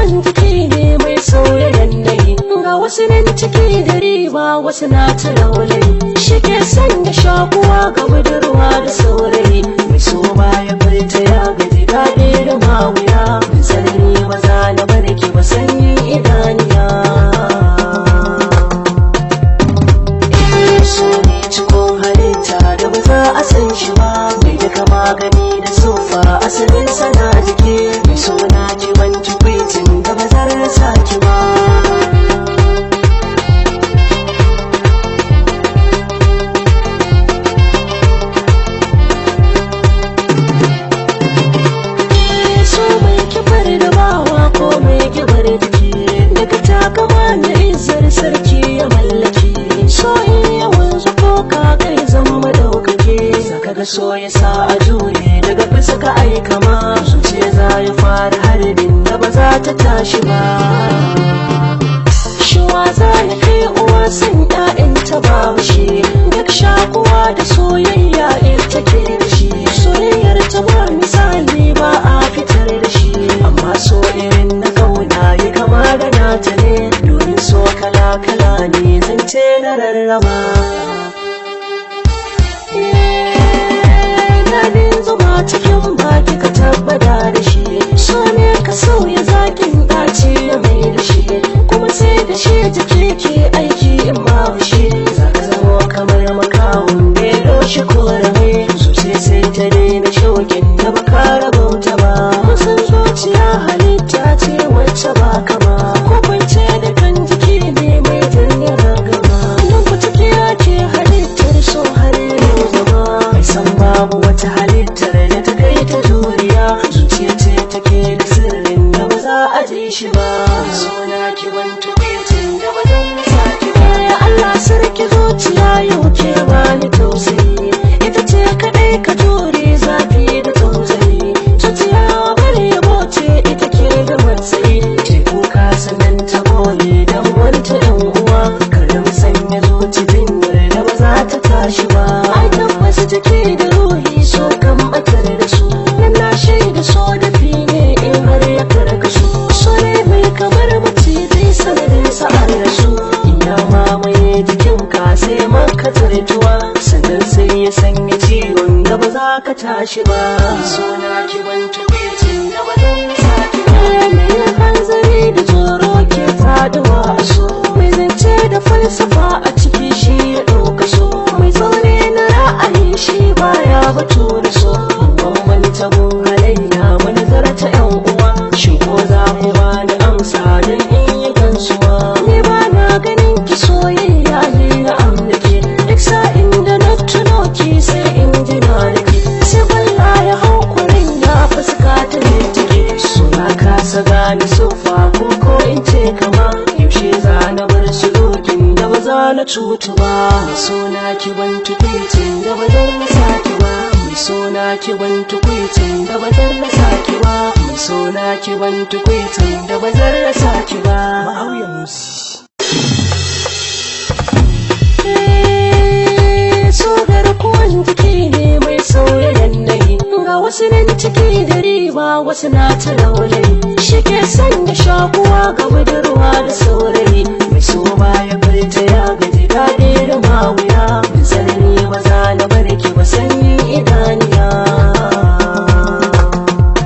ruwan jiki ne mai sauya yanayi, ga wasu nan ciki da riba wasu na ta laulayi, shi ke sanya shakuwa ga budurwa da saurayi, mai so baya furta ya gaji daɗi da mawuya, sanani maza na barki ba sanyin idaniya. So ne cikon halitta da ba za a san shi ba, mai duka magani da sofa asalin sana jiki, mai so na ji wanci kwitin da ba za rasa ki ba. So mai kibar da bawa ko mai kibar jiki, daga takama na izar sarki ya mallaki, so in yawan zuko ka kai zama daukake, saka ga so ya sa a jure daga fuska ai kama, zuciya za ya fara harbin da ba za ta tashi ba. Shuwa za ya kai uwa san ƴaƴanta babu shi, duk shakuwa da soyayya ita ke da shi, soyayyar ta ba misali ba a fitar da shi, amma so irin na kauna ya kama da nata ne, domin so kala-kala ne zance na rarraba. Daɗin zuma cikin baki ka tabbata da shi, so ne ka sauya zakin ɗaci ya mai da shi, kuma sai da shi jiki ke aiki in babu shi, za ka zama kamar makawun da ya doshi korame, sosai sai ta daina shaukin da baka rabauta ba. Musan zuciya halitta ce wacce ba kama, ko kwance da kan jiki ne mai janyar gaba, nan ku ciki ce halittar so har yau zama, mai san babu wata halittar da ta kai ta juriya, zuciya ce take da sirrin da ba za a ji shi ba. Suna ki wanto kwitin da ba zan saki ba. Ya Allah sarki zuciya yau ke bani tausayi, ita ce kadai ka jure zafi da tausayi, zuciya bari yabo ce ita ke da matsayi, ce kuka sanan ta goye dan wanta yan uwa, kada mu sanya zuci jinyar da ba za ta tashi ba. Ai tabbas take da ruhi so kan batar da su, nan na shaida so da fine in har ya karkasu, so ne mai kamar mace zai sanadin sa'ar da su, ina mamaye jikinka sai maka tsirtuwa, sannan sai ya sanya ciwon da ba za ka tashi ba. Suna ki wanci kwitin da ba zan saki ba. Mai hanzari da tsoro ke faduwa a so, mai zance da falsafa a ciki shi ya ɗauka so, mai zaune na ra'ayi shi baya batu da so, bambanta gun halayya wani zarta yan uwa, shi ko za ku bani amsa don in yi gansuwa. Ni ba na ganin ki soyayya ne na amlake, duk sa'in da na tuno ki sai in ji na rike, sai balla ya hau kurin ya fuska ta ne take, suna kasa gane sofa ko in ce kama, yaushe za na bar su dokin da ba za na cutu ba. Suna ki wanto kwitin da ba zan saki ba, mai suna ki wanto kwitin da ba zan saki ba, mai suna ki wanto kwitin da ba zan saki ba. Ma'auya Musi. So garkuwan jiki ne mai sauya yanayi, ga wasu nan ciki da riba wasu na ta laulayi, shi ke sanya shakuwa ga budurwa da saurayi, mai so baya furta ya gaji daɗi da mawuya, sanani maza